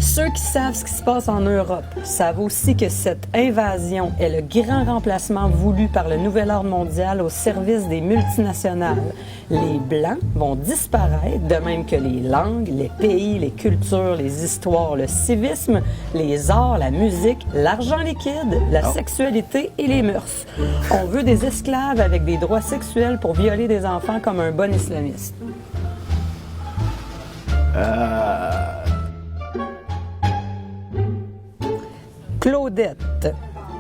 Ceux qui savent ce qui se passe en Europe savent aussi que cette invasion est le grand remplacement voulu par le nouvel ordre mondial au service des multinationales. Les Blancs vont disparaître, de même que les langues, les pays, les cultures, les histoires, le civisme, les arts, la musique, l'argent liquide, la sexualité et les mœurs. On veut des esclaves avec des droits sexuels pour violer des enfants comme un bon islamiste. Claudette.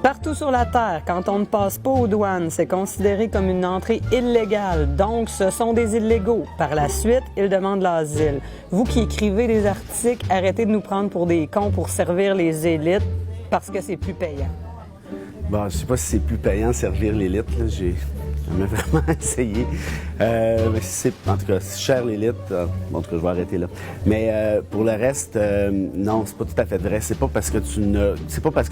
Partout sur la Terre, quand on ne passe pas aux douanes, c'est considéré comme une entrée illégale. Donc, ce sont des illégaux. Par la suite, ils demandent l'asile. Vous qui écrivez des articles, arrêtez de nous prendre pour des cons pour servir les élites parce que c'est plus payant. Bon, je sais pas si c'est plus payant servir l'élite. J'ai jamais vraiment essayé. Mais c'est, en tout cas, si cher l'élite, en tout cas, je vais arrêter là. Mais pour le reste, non, c'est pas tout à fait vrai. C'est pas parce que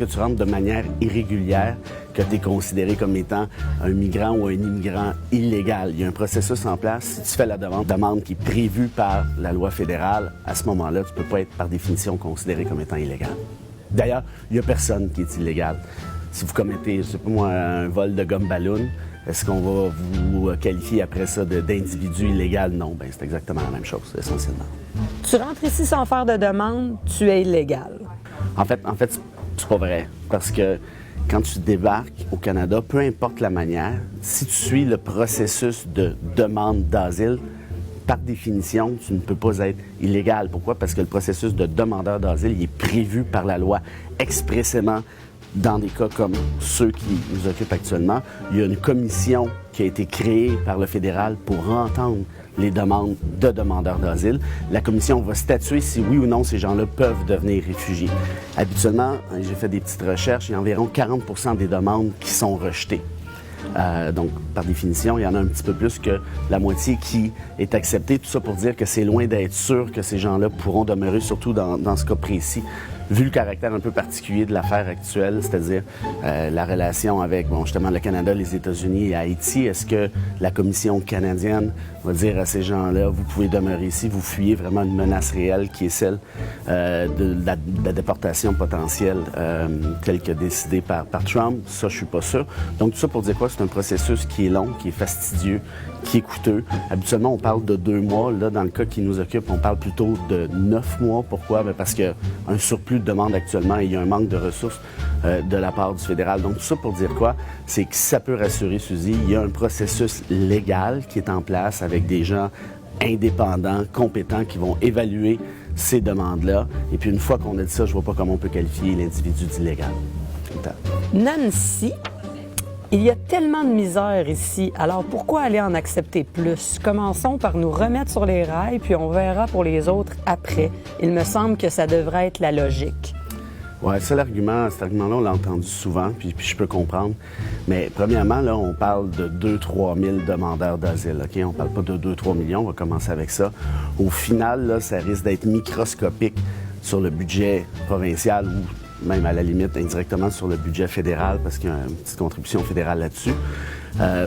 tu rentres de manière irrégulière que tu es considéré comme étant un migrant ou un immigrant illégal. Il y a un processus en place. Si tu fais la demande qui est prévue par la loi fédérale, à ce moment-là, tu peux pas être par définition considéré comme étant illégal. D'ailleurs, il y a personne qui est illégal. Si vous commettez, je sais pas moi, un vol de gomme ballon, est-ce qu'on va vous qualifier après ça d'individu illégal? Non, bien, c'est exactement la même chose, essentiellement. Tu rentres ici sans faire de demande, tu es illégal. En fait, c'est pas vrai. Parce que quand tu débarques au Canada, peu importe la manière, si tu suis le processus de demande d'asile, par définition, tu ne peux pas être illégal. Pourquoi? Parce que le processus de demandeur d'asile, il est prévu par la loi expressément. Dans des cas comme ceux qui nous occupent actuellement, il y a une commission qui a été créée par le fédéral pour entendre les demandes de demandeurs d'asile. La commission va statuer si oui ou non ces gens-là peuvent devenir réfugiés. Habituellement, j'ai fait des petites recherches, il y a environ 40% des demandes qui sont rejetées. Donc, par définition, il y en a un petit peu plus que la moitié qui est acceptée. Tout ça pour dire que c'est loin d'être sûr que ces gens-là pourront demeurer, surtout dans ce cas précis, vu le caractère un peu particulier de l'affaire actuelle, c'est-à-dire la relation avec, bon, justement, le Canada, les États-Unis et Haïti. Est-ce que la Commission canadienne va dire à ces gens-là, vous pouvez demeurer ici, vous fuyez vraiment une menace réelle qui est celle de la déportation potentielle telle que décidée par Trump? Ça, je suis pas sûr. Donc, tout ça pour dire quoi? C'est un processus qui est long, qui est fastidieux, qui est coûteux. Habituellement, on parle de 2 mois. Là, dans le cas qui nous occupe, on parle plutôt de 9 mois. Pourquoi? Bien, parce qu'il y a un surplus de demandes actuellement et il y a un manque de ressources de la part du fédéral. Donc, tout ça pour dire quoi? C'est que ça peut rassurer Suzy, il y a un processus légal qui est en place avec des gens indépendants, compétents, qui vont évaluer ces demandes-là. Et puis, une fois qu'on a dit ça, je vois pas comment on peut qualifier l'individu d'illégal. Nancy, il y a tellement de misère ici, alors pourquoi aller en accepter plus? Commençons par nous remettre sur les rails, puis on verra pour les autres après. Il me semble que ça devrait être la logique. Oui, cet argument-là, on l'a entendu souvent, puis je peux comprendre. Mais premièrement, là, on parle de 2-3 000 demandeurs d'asile, OK? On parle pas de 2-3 millions, on va commencer avec ça. Au final, là, ça risque d'être microscopique sur le budget provincial ou même à la limite indirectement sur le budget fédéral parce qu'il y a une petite contribution fédérale là-dessus.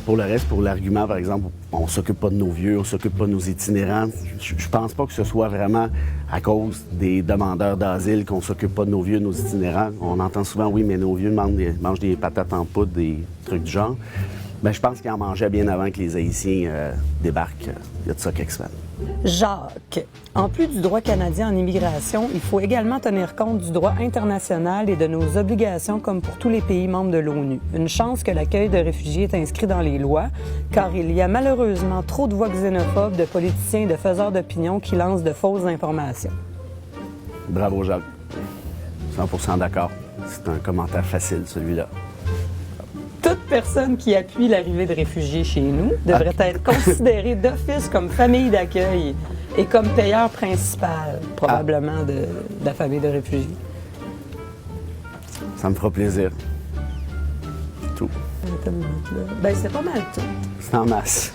Pour le reste, pour l'argument, par exemple, on s'occupe pas de nos vieux, on s'occupe pas de nos itinérants, je pense pas que ce soit vraiment à cause des demandeurs d'asile qu'on s'occupe pas de nos vieux, de nos itinérants. On entend souvent, oui, mais nos vieux mangent des patates en poudre, des trucs du genre. Bien, je pense qu'ils en mangeaient bien avant que les Haïtiens débarquent. Il y a de ça quelques semaines. Jacques, en plus du droit canadien en immigration, il faut également tenir compte du droit international et de nos obligations comme pour tous les pays membres de l'ONU. Une chance que l'accueil de réfugiés est inscrit dans les lois, car il y a malheureusement trop de voix xénophobes, de politiciens et de faiseurs d'opinion qui lancent de fausses informations. Bravo, Jacques. 100% d'accord. C'est un commentaire facile, celui-là. Toute personne qui appuie l'arrivée de réfugiés chez nous devrait être considérée d'office comme famille d'accueil et comme payeur principal, probablement, de la famille de réfugiés. Ça me fera plaisir. Tout. Ben, c'est pas mal tout. C'est en masse.